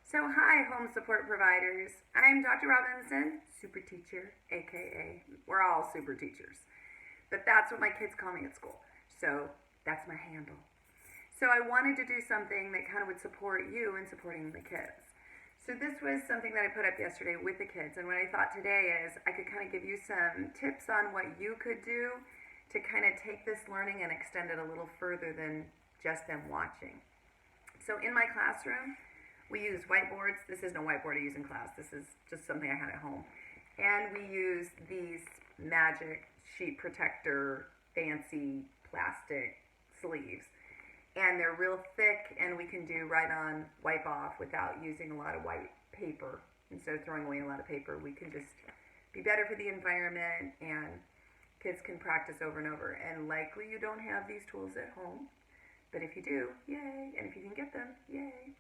So, hi, home support providers. I'm Dr. Robinson, super teacher, aka, we're all super teachers. But that's what my kids call me at school. So, that's my handle. So, I wanted to do something that kind of would support you in supporting the kids. So, this was something that I put up yesterday with the kids. And what I thought today is I could kind of give you some tips on what you could do to kind of take this learning and extend it a little further than just them watching. So, in my classroom, we use whiteboards. This isn't a whiteboard I use in class. This is just something I had at home. And we use these magic sheet protector, fancy plastic sleeves. And they're real thick, and we can do right on wipe off without using a lot of white paper. Instead of throwing away a lot of paper, we can just be better for the environment, and kids can practice over and over. And likely you don't have these tools at home, but if you do, yay. And if you can get them, yay.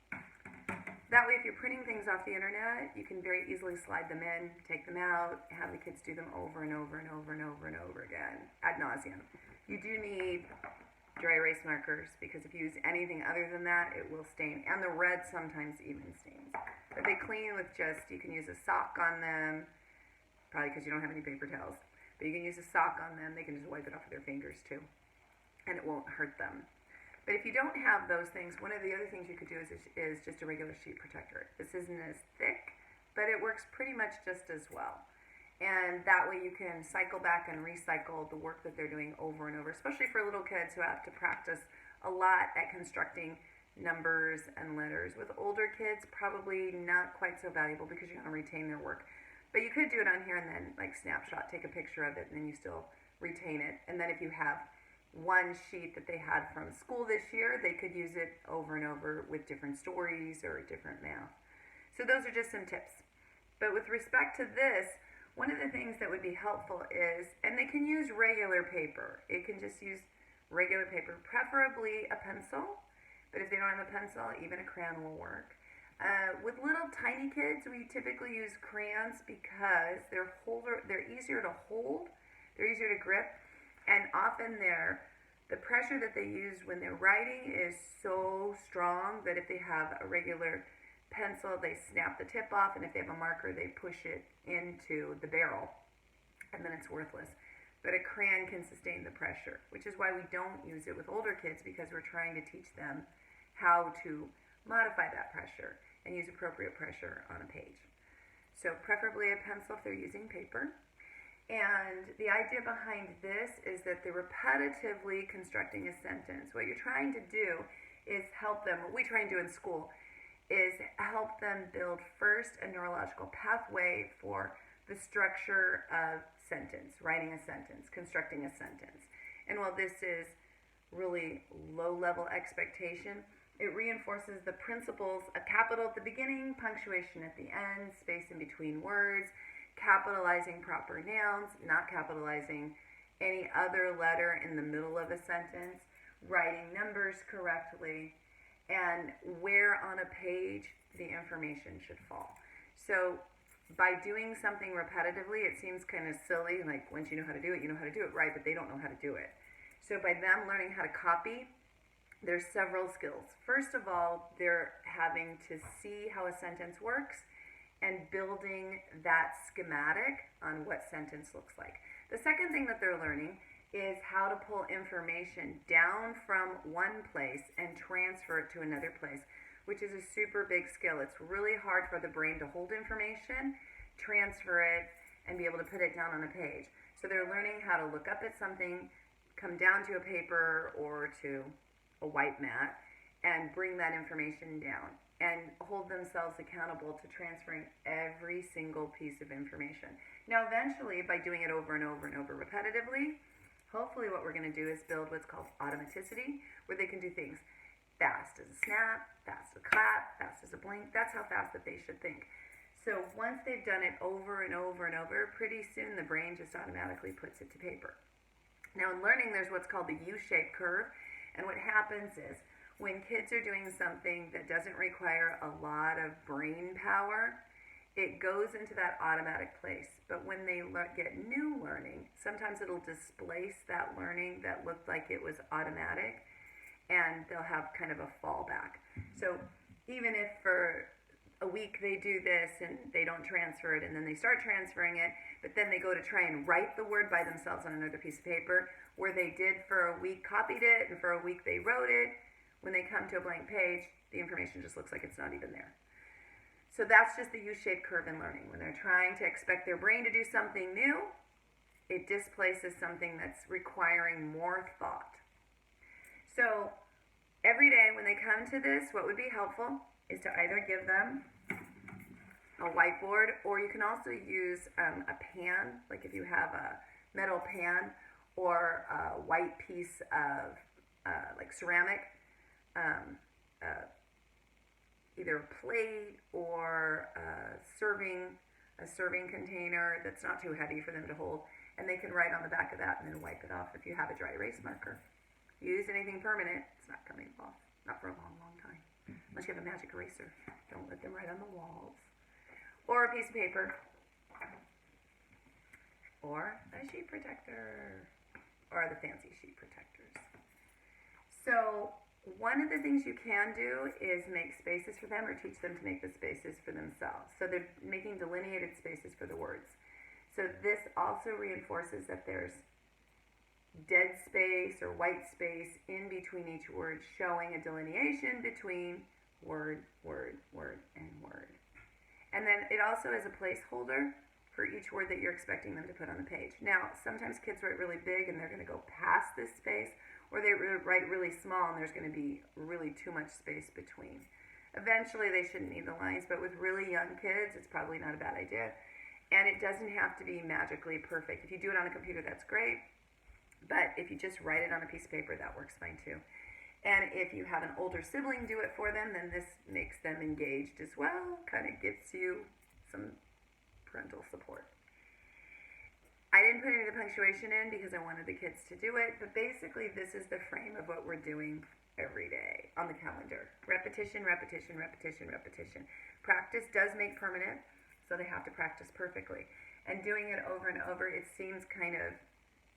That way, if you're printing things off the internet, you can very easily slide them in, take them out, have the kids do them over and over and over and over and over again, ad nauseum. You do need dry erase markers, because if you use anything other than that, it will stain. And the red sometimes even stains. But they clean with just, you can use a sock on them, probably because you don't have any paper towels. But you can use a sock on them, they can just wipe it off with their fingers too. And it won't hurt them. But if you don't have those things, one of the other things you could do is just a regular sheet protector. This isn't as thick, but it works pretty much just as well. And that way you can cycle back and recycle the work that they're doing over and over, especially for little kids who have to practice a lot at constructing numbers and letters. With older kids, probably not quite so valuable because you're going to retain their work. But you could do it on here and then like snapshot, take a picture of it, and then you still retain it. And then if you have one sheet that they had from school this year, they could use it over and over with different stories or different math. So those are just some tips. But with respect to this, one of the things that would be helpful is, and they can use regular paper. It can just use regular paper, preferably a pencil. But if they don't have a pencil, even a crayon will work. With little tiny kids, we typically use crayons because they're easier to hold, they're easier to grip, and often the pressure that they use when they're writing is so strong that if they have a regular pencil, they snap the tip off, and if they have a marker, they push it into the barrel, and then it's worthless. But a crayon can sustain the pressure, which is why we don't use it with older kids, because we're trying to teach them how to modify that pressure and use appropriate pressure on a page. So preferably a pencil if they're using paper. And the idea behind this is that they're repetitively constructing a sentence. What you're trying to do is help them, what we try and do in school, is help them build first a neurological pathway for the structure of sentence, writing a sentence, constructing a sentence. And while this is really low-level expectation, it reinforces the principles of capital at the beginning, punctuation at the end, space in between words, capitalizing proper nouns, not capitalizing any other letter in the middle of a sentence, writing numbers correctly, and where on a page the information should fall. So by doing something repetitively, it seems kind of silly, like once you know how to do it, you know how to do it, right? But they don't know how to do it. So by them learning how to copy, there's several skills. First of all, they're having to see how a sentence works and building that schematic on what sentence looks like. The second thing that they're learning is how to pull information down from one place and transfer it to another place, which is a super big skill. It's really hard for the brain to hold information, transfer it, and be able to put it down on a page. So they're learning how to look up at something, come down to a paper or to a white mat, and bring that information down and hold themselves accountable to transferring every single piece of information. Now, eventually, by doing it over and over and over repetitively, hopefully what we're going to do is build what's called automaticity, where they can do things fast as a snap, fast as a clap, fast as a blink. That's how fast that they should think. So once they've done it over and over and over, pretty soon the brain just automatically puts it to paper. Now, in learning, there's what's called the U-shaped curve, and what happens is, when kids are doing something that doesn't require a lot of brain power, it goes into that automatic place. But when they get new learning, sometimes it'll displace that learning that looked like it was automatic, and they'll have kind of a fallback. So even if for a week they do this and they don't transfer it, and then they start transferring it, but then they go to try and write the word by themselves on another piece of paper where they did for a week copied it and for a week they wrote it. When they come to a blank page, the information just looks like it's not even there. So that's just the U-shaped curve in learning. When they're trying to expect their brain to do something new, it displaces something that's requiring more thought. So every day when they come to this, what would be helpful is to either give them a whiteboard, or you can also use a pan, like if you have a metal pan or a white piece of like ceramic, either a plate or a serving container that's not too heavy for them to hold, and they can write on the back of that and then wipe it off if you have a dry erase marker. Use anything permanent, it's not coming off, not for a long, long time. Unless you have a magic eraser. Don't let them write on the walls. Or a piece of paper. Or a sheet protector. Or the fancy sheet protectors. So one of the things you can do is make spaces for them or teach them to make the spaces for themselves. So they're making delineated spaces for the words. So this also reinforces that there's dead space or white space in between each word, showing a delineation between word, word, word, and word. And then it also is a placeholder for each word that you're expecting them to put on the page. Now, sometimes kids write really big and they're going to go past this space, or they write really small and there's going to be really too much space between. Eventually, they shouldn't need the lines, but with really young kids, it's probably not a bad idea. And it doesn't have to be magically perfect. If you do it on a computer, that's great. But if you just write it on a piece of paper, that works fine too. And if you have an older sibling do it for them, then this makes them engaged as well. Kind of gets you some parental support. I didn't put any of the punctuation in because I wanted the kids to do it, but basically this is the frame of what we're doing every day on the calendar. Repetition, repetition, repetition, repetition. Practice does make permanent, so they have to practice perfectly. And doing it over and over, it seems kind of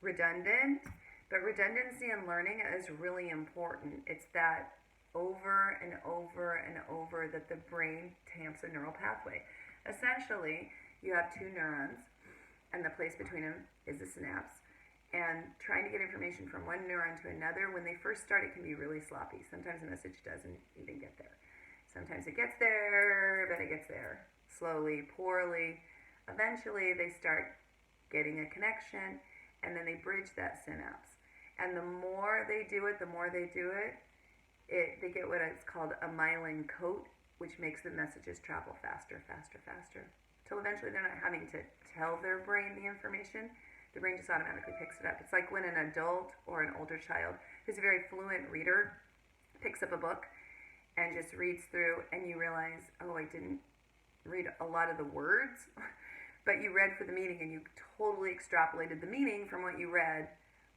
redundant, but redundancy in learning is really important. It's that over and over and over that the brain tamps a neural pathway. Essentially, you have two neurons, and the place between them is the synapse. And trying to get information from one neuron to another, when they first start, it can be really sloppy. Sometimes the message doesn't even get there. Sometimes it gets there, but it gets there slowly, poorly. Eventually, they start getting a connection, and then they bridge that synapse. And the more they do it, they get what is called a myelin coat, which makes the messages travel faster, faster, faster. Till eventually they're not having to tell their brain the information. The brain just automatically picks it up. It's like when an adult or an older child who's a very fluent reader picks up a book and just reads through, and you realize, oh, I didn't read a lot of the words, but you read for the meaning, and you totally extrapolated the meaning from what you read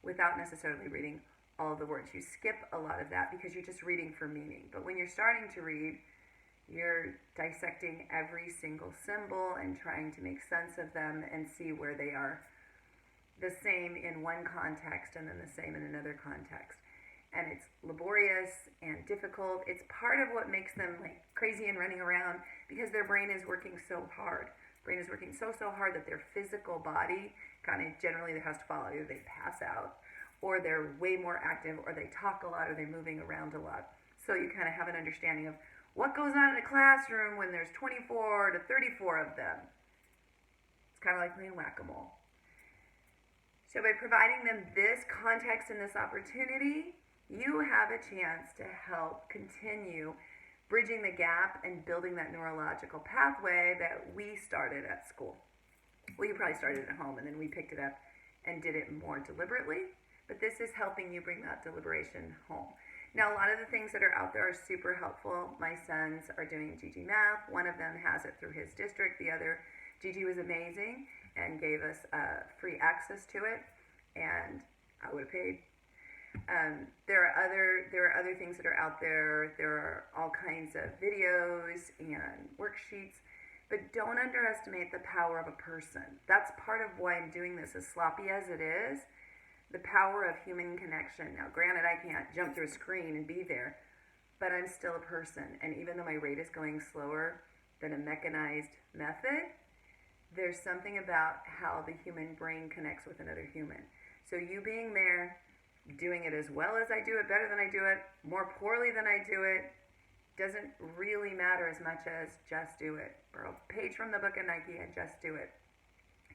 without necessarily reading all of the words. You skip a lot of that because you're just reading for meaning. But when you're starting to read, you're dissecting every single symbol and trying to make sense of them and see where they are the same in one context and then the same in another context. And it's laborious and difficult. It's part of what makes them like crazy and running around because their brain is working so hard. Brain is working so hard that their physical body kind of generally has to follow. Either they pass out, or they're way more active, or they talk a lot, or they're moving around a lot. So you kind of have an understanding of what goes on in a classroom when there's 24 to 34 of them. It's kind of like playing whack-a-mole. So by providing them this context and this opportunity, you have a chance to help continue bridging the gap and building that neurological pathway that we started at school. Well, you probably started at home, and then we picked it up and did it more deliberately. But this is helping you bring that deliberation home. Now, a lot of the things that are out there are super helpful. My sons are doing GG Math. One of them has it through his district. The other, GG was amazing and gave us free access to it, and I would have paid. There are other things that are out there. There are all kinds of videos and worksheets, but don't underestimate the power of a person. That's part of why I'm doing this, as sloppy as it is. The power of human connection. Now, granted, I can't jump through a screen and be there, but I'm still a person, and even though my rate is going slower, than a mechanized method. There's something about how the human brain connects with another human. So you being there, doing it as well as I do it, better than I do it, more poorly than I do it, doesn't really matter as much as just do it. Borrow a page from the book of Nike and just do it.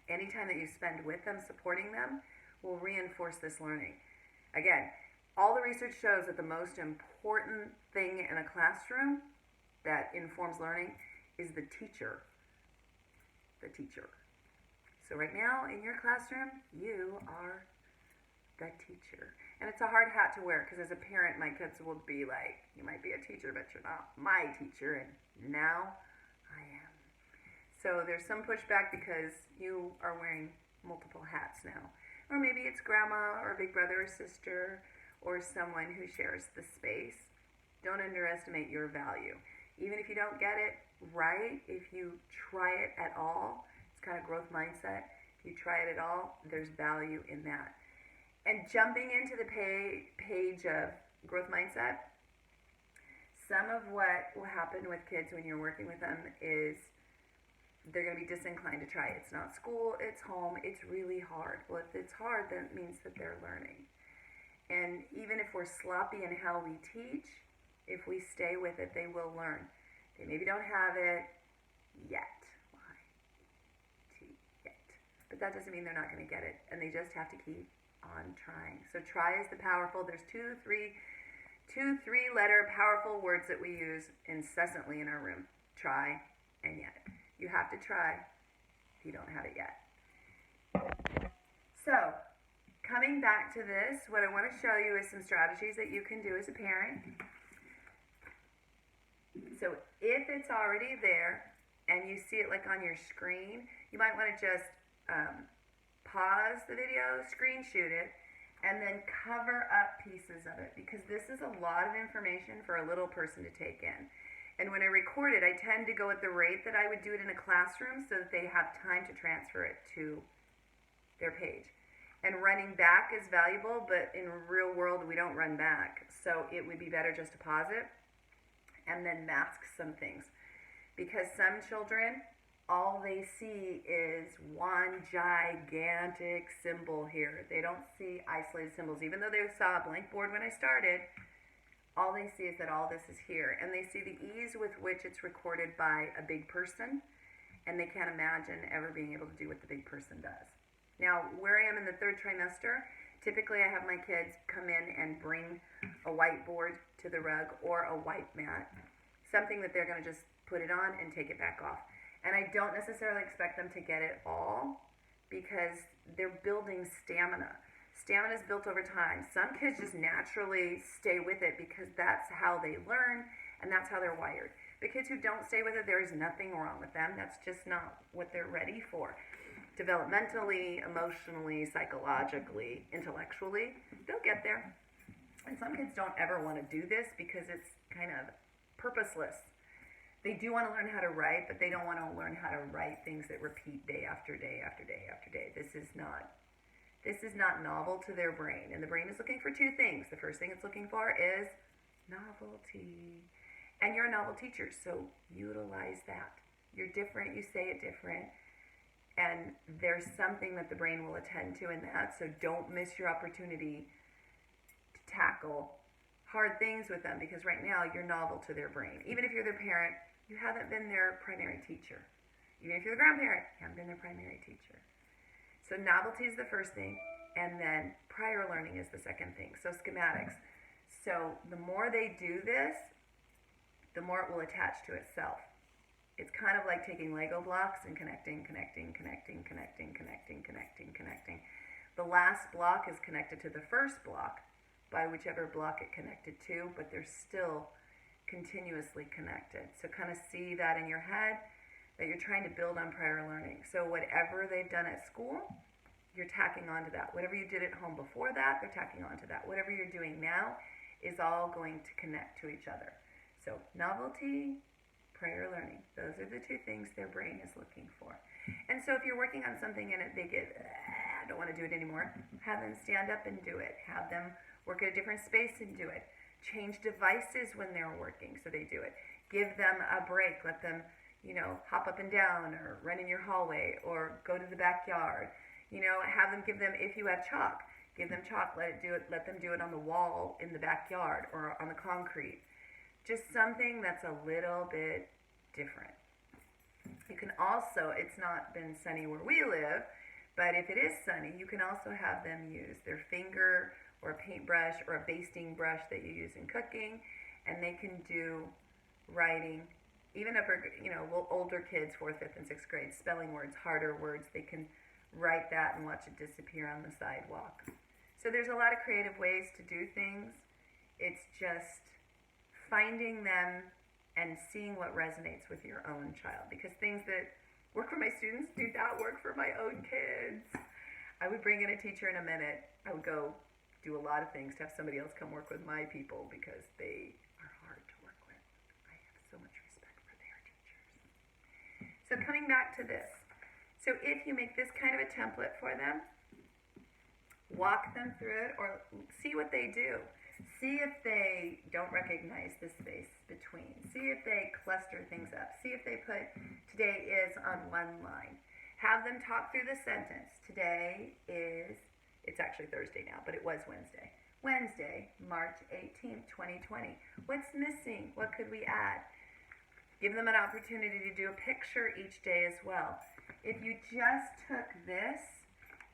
Any time that you spend with them, supporting them, will reinforce this learning. Again, all the research shows that the most important thing in a classroom that informs learning is the teacher. The teacher. So right now in your classroom, you are the teacher. And it's a hard hat to wear because as a parent, my kids will be like, you might be a teacher, but you're not my teacher. And now I am. So there's some pushback because you are wearing multiple hats now. Or maybe it's grandma or big brother or sister or someone who shares the space. Don't underestimate your value. Even if you don't get it right, if you try it at all, it's kind of growth mindset. If you try it at all, there's value in that. And jumping into the page of growth mindset, some of what will happen with kids when you're working with them is they're going to be disinclined to try it. It's not school, it's home, it's really hard. Well, if it's hard, then it means that they're learning. And even if we're sloppy in how we teach, if we stay with it, they will learn. They maybe don't have it yet. Why? Yet. But that doesn't mean they're not going to get it. And they just have to keep on trying. So try is the powerful. There's two, three-letter powerful words that we use incessantly in our room. Try and yet. You have to try if you don't have it yet. So, coming back to this, what I want to show you is some strategies that you can do as a parent. So if it's already there and you see it like on your screen, you might want to just pause the video, screen shoot it, and then cover up pieces of it because this is a lot of information for a little person to take in. And when I record it, I tend to go at the rate that I would do it in a classroom so that they have time to transfer it to their page. And running back is valuable, but in real world, we don't run back. So it would be better just to pause it and then mask some things. Because some children, all they see is one gigantic symbol here. They don't see isolated symbols. Even though they saw a blank board when I started, all they see is that all this is here. And they see the ease with which it's recorded by a big person, and they can't imagine ever being able to do what the big person does. Now, where I am in the third trimester, typically I have my kids come in and bring a whiteboard to the rug or a white mat, something that they're going to just put it on and take it back off. And I don't necessarily expect them to get it all because they're building stamina. Stamina is built over time. Some kids just naturally stay with it because that's how they learn and that's how they're wired. The kids who don't stay with it, there is nothing wrong with them. That's just not what they're ready for. Developmentally, emotionally, psychologically, intellectually, they'll get there. And some kids don't ever want to do this because it's kind of purposeless. They do want to learn how to write, but they don't want to learn how to write things that repeat day after day after day after day. This is not novel to their brain. And the brain is looking for two things. The first thing it's looking for is novelty. And you're a novel teacher, so utilize that. You're different, you say it different. And there's something that the brain will attend to in that, so don't miss your opportunity to tackle hard things with them, because right now you're novel to their brain. Even if you're their parent, you haven't been their primary teacher. Even if you're the grandparent, you haven't been their primary teacher. So novelty is the first thing, and then prior learning is the second thing. So schematics. So the more they do this, the more it will attach to itself. It's kind of like taking Lego blocks and connecting. The last block is connected to the first block by whichever block it connected to, but they're still continuously connected. So kind of see that in your head, that you're trying to build on prior learning. So whatever they've done at school, you're tacking onto that. Whatever you did at home before that, they're tacking onto that. Whatever you're doing now is all going to connect to each other. So novelty, prior learning. Those are the two things their brain is looking for. And so if you're working on something and they get, I don't want to do it anymore, have them stand up and do it. Have them work at a different space and do it. Change devices when they're working so they do it. Give them a break. Let them hop up and down or run in your hallway or go to the backyard. Have them give them, if you have chalk, give them chalk, let them do it on the wall in the backyard or on the concrete. Just something that's a little bit different. You can also, it's not been sunny where we live, but if it is sunny, you can also have them use their finger or a paintbrush or a basting brush that you use in cooking, and they can do writing. Even older kids, 4th, 5th, and 6th grade, spelling words, harder words, they can write that and watch it disappear on the sidewalk. So there's a lot of creative ways to do things. It's just finding them and seeing what resonates with your own child. Because things that work for my students do not work for my own kids. I would bring in a teacher in a minute. I would go do a lot of things to have somebody else come work with my people because they are hard to work with. I have so much respect for their teachers. So coming back to this. So if you make this kind of a template for them, walk them through it or see what they do. See if they don't recognize the space between. See if they cluster things up. See if they put today is on one line. Have them talk through the sentence. Today is, it's actually Thursday now, but it was Wednesday. Wednesday, March 18th, 2020. What's missing? What could we add? Give them an opportunity to do a picture each day as well. If you just took this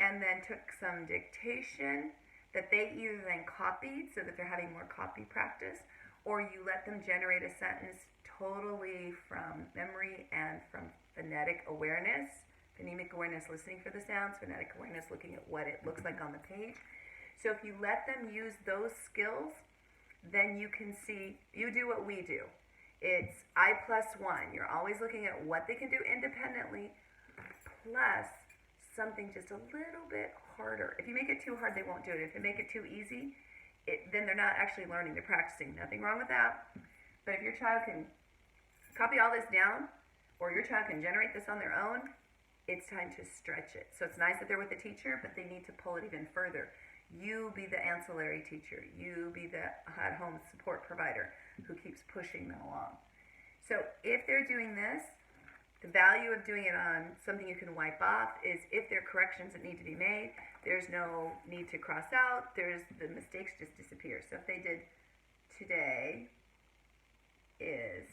and then took some dictation that they either then copied so that they're having more copy practice, or you let them generate a sentence totally from memory and from phonemic awareness, listening for the sounds, phonetic awareness, looking at what it looks like on the page. So if you let them use those skills, then you can see, you do what we do. It's I+1. You're always looking at what they can do independently, plus something just a little bit harder. If you make it too hard, they won't do it. If you make it too easy, then they're not actually learning, they're practicing. Nothing wrong with that. But if your child can copy all this down, or your child can generate this on their own, it's time to stretch it. So it's nice that they're with the teacher, but they need to pull it even further. You be the ancillary teacher. You be the at-home support provider who keeps pushing them along. So if they're doing this, the value of doing it on something you can wipe off is if there are corrections that need to be made, there's no need to cross out, the mistakes just disappear. So if they did today is,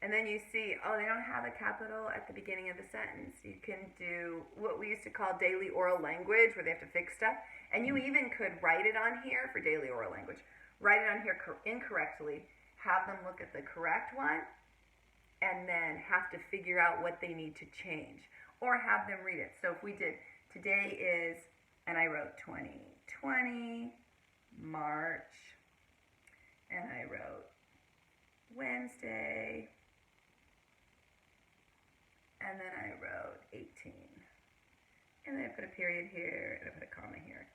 and then you see, they don't have a capital at the beginning of the sentence. You can do what we used to call daily oral language, where they have to fix stuff. And you even could write it on here for daily oral language. Write it on here incorrectly, have them look at the correct one, and then have to figure out what they need to change, or have them read it. So if we did, today is, and I wrote 2020, March, and I wrote Wednesday, and then I wrote 18, and then I put a period here, and I put a comma here.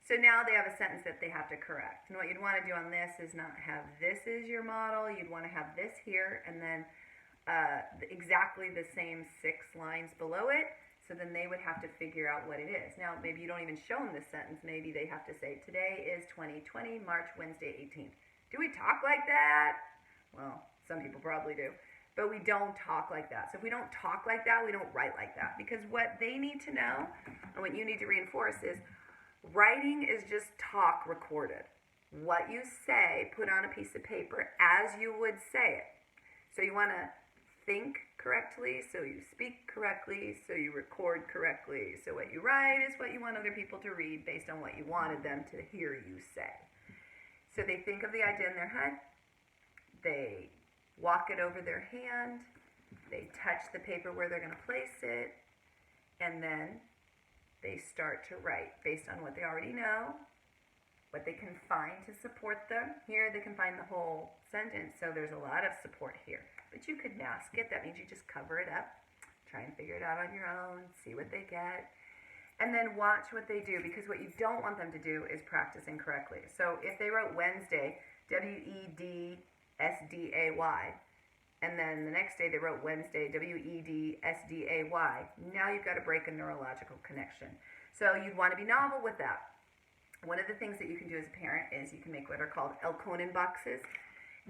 So now they have a sentence that they have to correct. And what you'd want to do on this is not have this as your model, you'd want to have this here, and then exactly the same 6 lines below it, so then they would have to figure out what it is. Now, maybe you don't even show them this sentence. Maybe they have to say, today is 2020, March, Wednesday, 18th. Do we talk like that? Well, some people probably do, but we don't talk like that. So if we don't talk like that, we don't write like that, because what they need to know, and what you need to reinforce is, writing is just talk recorded. What you say, put on a piece of paper as you would say it. So you want to think correctly, so you speak correctly, so you record correctly. So what you write is what you want other people to read based on what you wanted them to hear you say. So they think of the idea in their head, they walk it over their hand, they touch the paper where they're going to place it, and then they start to write based on what they already know, what they can find to support them. Here they can find the whole sentence, so there's a lot of support here. But you could mask it. That means you just cover it up, try and figure it out on your own, see what they get, and then watch what they do, because what you don't want them to do is practice incorrectly. So if they wrote Wednesday, Wednesday, and then the next day they wrote Wednesday, Wednesday, now you've got to break a neurological connection. So you'd want to be novel with that. One of the things that you can do as a parent is you can make what are called Elkonin boxes.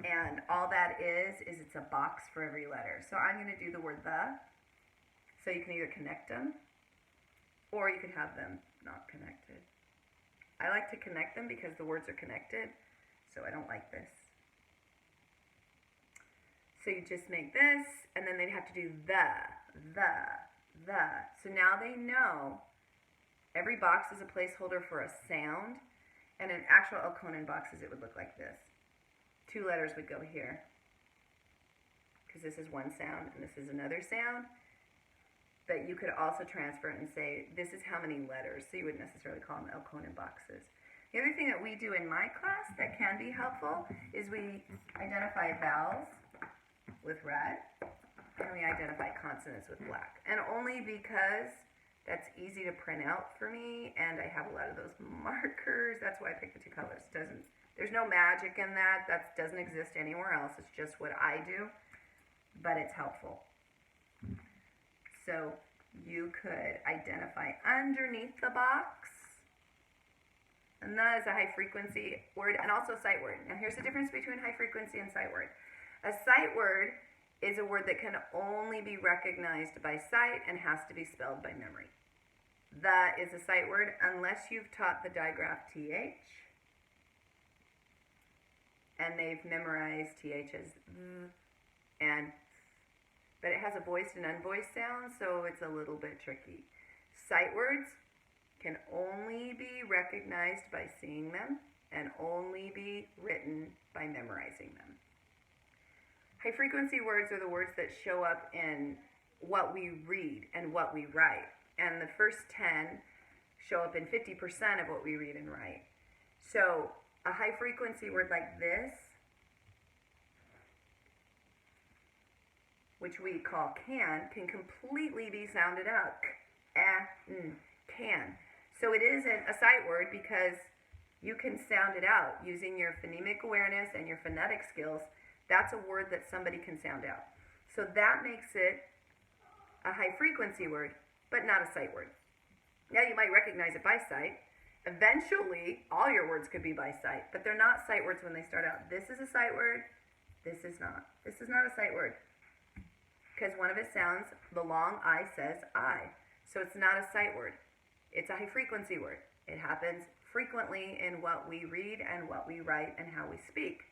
And all that is it's a box for every letter. So I'm going to do the word the. So you can either connect them or you can have them not connected. I like to connect them because the words are connected. So I don't like this. So you just make this, and then they'd have to do the. So now they know every box is a placeholder for a sound, and in actual Elkonin boxes it would look like this. 2 letters would go here, because this is one sound and this is another sound. But you could also transfer it and say, this is how many letters, so you wouldn't necessarily call them Elkonin boxes. The other thing that we do in my class that can be helpful is we identify vowels with red, and we identify consonants with black. And only because that's easy to print out for me, and I have a lot of those markers, that's why I picked the 2 colors. There's no magic in that. That doesn't exist anywhere else. It's just what I do, but it's helpful. So you could identify underneath the box, and that is a high frequency word and also a sight word. Now here's the difference between high frequency and sight word. A sight word is a word that can only be recognized by sight and has to be spelled by memory. That is a sight word unless you've taught the digraph TH and they've memorized TH as and but it has a voiced and unvoiced sound, so it's a little bit tricky. Sight words can only be recognized by seeing them and only be written by memorizing them. High frequency words are the words that show up in what we read and what we write. And the first 10 show up in 50% of what we read and write. So a high frequency word like this, which we call can completely be sounded out. Can. So it isn't a sight word because you can sound it out using your phonemic awareness and your phonetic skills. That's a word that somebody can sound out. So that makes it a high frequency word, but not a sight word. Now you might recognize it by sight. Eventually, all your words could be by sight, but they're not sight words when they start out. This is a sight word. This is not. This is not a sight word because one of its sounds, the long I says I. So it's not a sight word. It's a high frequency word. It happens frequently in what we read and what we write and how we speak.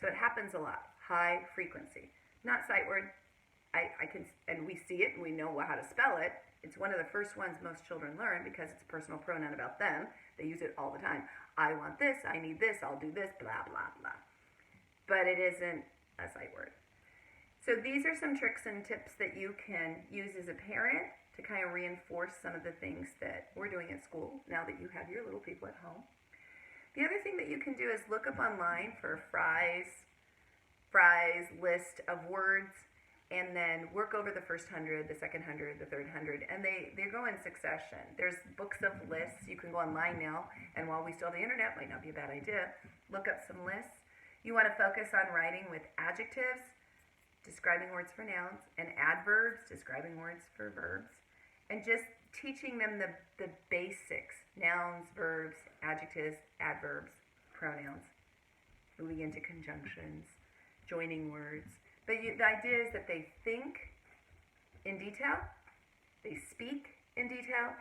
So it happens a lot. High frequency. Not sight word. I can, and we see it and we know how to spell it. It's one of the first ones most children learn because it's a personal pronoun about them. They use it all the time. I want this, I need this, I'll do this, blah, blah, blah. But it isn't a sight word. So these are some tricks and tips that you can use as a parent to kind of reinforce some of the things that we're doing at school now that you have your little people at home. The other thing that you can do is look up online for Fry's list of words, and then work over the first 100, the second 100, the third 100, and they go in succession. There's books of lists. You can go online now, and while we still have the internet, might not be a bad idea, look up some lists. You want to focus on writing with adjectives, describing words for nouns, and adverbs, describing words for verbs, and just teaching them the basics, nouns, verbs, adjectives, adverbs, pronouns, moving into conjunctions, joining words. But the idea is that they think in detail, they speak in detail,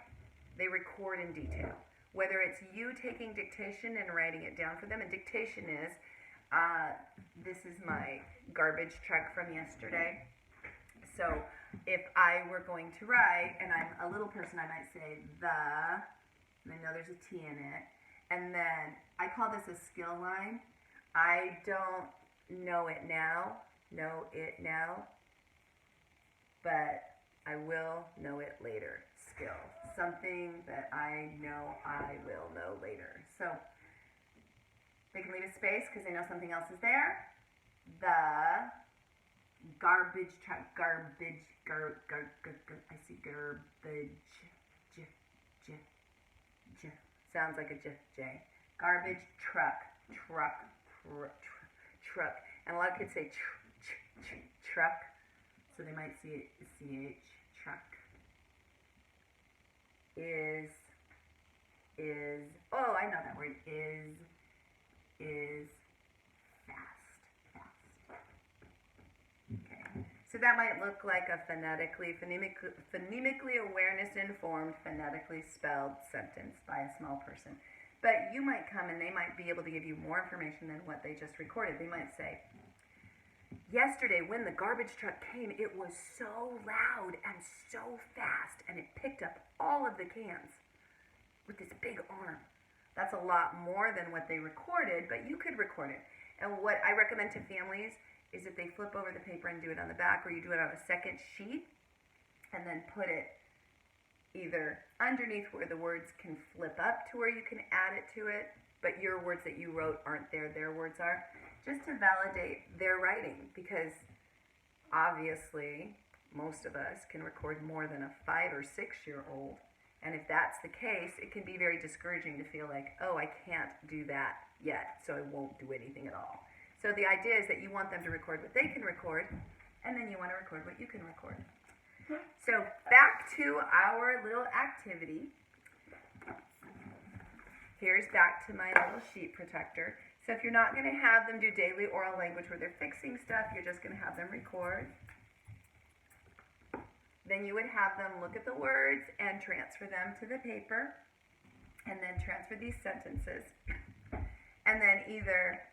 they record in detail. Whether it's you taking dictation and writing it down for them, and dictation is, this is my garbage truck from yesterday. So if I were going to write, and I'm a little person, I might say the, and I know there's a T in it, and then I call this a skill line. I don't know it now, but I will know it later. Skill. Something that I know I will know later. So they can leave a space because they know something else is there. The garbage truck, I see garbage, j. Sounds like a j. Garbage truck. And a lot of kids say truck, so they might see it ch, truck. Is, oh, I know that word, is fast. So that might look like a phonetically awareness-informed, phonetically spelled sentence by a small person. But you might come and they might be able to give you more information than what they just recorded. They might say, yesterday when the garbage truck came, it was so loud and so fast, and it picked up all of the cans with this big arm. That's a lot more than what they recorded, but you could record it. And what I recommend to families is that they flip over the paper and do it on the back, or you do it on a second sheet and then put it either underneath where the words can flip up to where you can add it to it, but your words that you wrote aren't there, their words are, just to validate their writing, because obviously most of us can record more than a 5 or 6-year-old, and if that's the case, it can be very discouraging to feel like, oh, I can't do that yet, so I won't do anything at all. So the idea is that you want them to record what they can record, and then you want to record what you can record. So back to our little activity. Here's back to my little sheet protector. So if you're not going to have them do daily oral language where they're fixing stuff, you're just going to have them record. Then you would have them look at the words and transfer them to the paper, and then transfer these sentences. And then either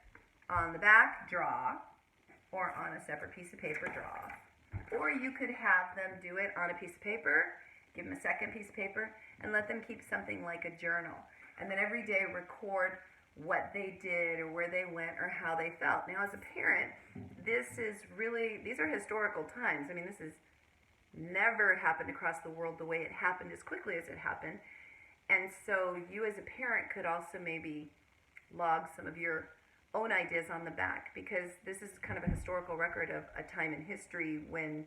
on the back, draw, or on a separate piece of paper, draw. Or you could have them do it on a piece of paper, give them a second piece of paper, and let them keep something like a journal. And then every day record what they did or where they went or how they felt. Now as a parent, these are historical times. I mean, this has never happened across the world the way it happened as quickly as it happened. And so you as a parent could also maybe log some of your own ideas on the back, because this is kind of a historical record of a time in history when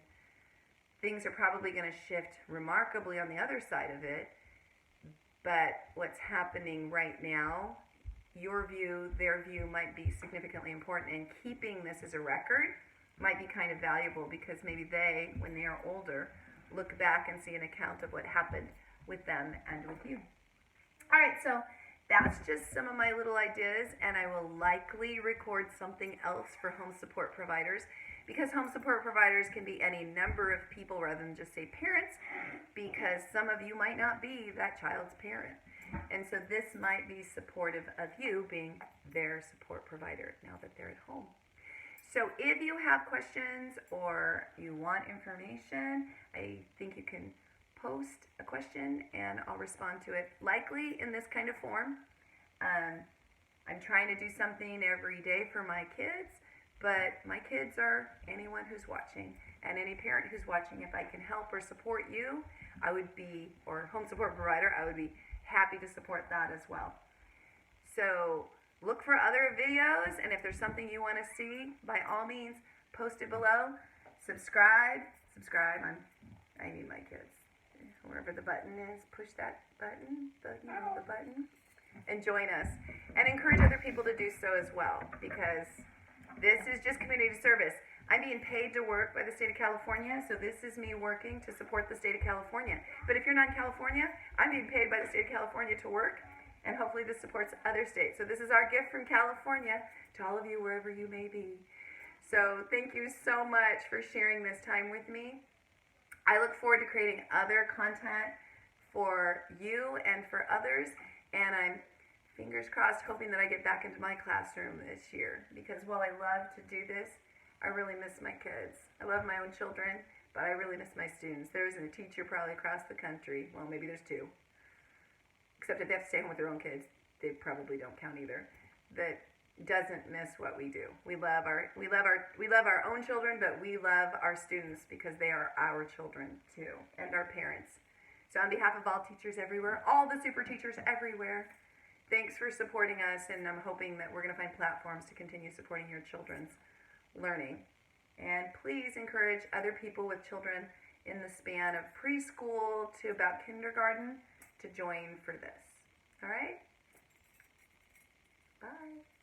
things are probably going to shift remarkably on the other side of it. But what's happening right now, your view, their view might be significantly important, and keeping this as a record might be kind of valuable, because maybe they, when they are older, look back and see an account of what happened with them and with you. All right, so that's just some of my little ideas, and I will likely record something else for home support providers, because home support providers can be any number of people rather than just say parents, because some of you might not be that child's parent. And so this might be supportive of you being their support provider now that they're at home. So if you have questions or you want information, I think you can post a question and I'll respond to it, likely in this kind of form. I'm trying to do something every day for my kids, but my kids are anyone who's watching, and any parent who's watching. If I can help or support you, I would be, or home support provider, I would be happy to support that as well. So look for other videos, and if there's something you want to see, by all means, post it below. Subscribe. I need my kids. Wherever the button is, push that button, the button, and join us. And encourage other people to do so as well, because this is just community service. I'm being paid to work by the state of California, so this is me working to support the state of California. But if you're not in California, I'm being paid by the state of California to work, and hopefully this supports other states. So this is our gift from California to all of you wherever you may be. So thank you so much for sharing this time with me. I look forward to creating other content for you and for others, and I'm, fingers crossed, hoping that I get back into my classroom this year, because while I love to do this, I really miss my kids. I love my own children, but I really miss my students. There isn't a teacher probably across the country, well, maybe there's two, except if they have to stay home with their own kids, they probably don't count either, that doesn't miss what we do. We love our own children, but we love our students because they are our children too, and our parents. So on behalf of all teachers everywhere, all the super teachers everywhere, thanks for supporting us, and I'm hoping that we're going to find platforms to continue supporting your children's learning. And please encourage other people with children in the span of preschool to about kindergarten to join for this. All right? Bye.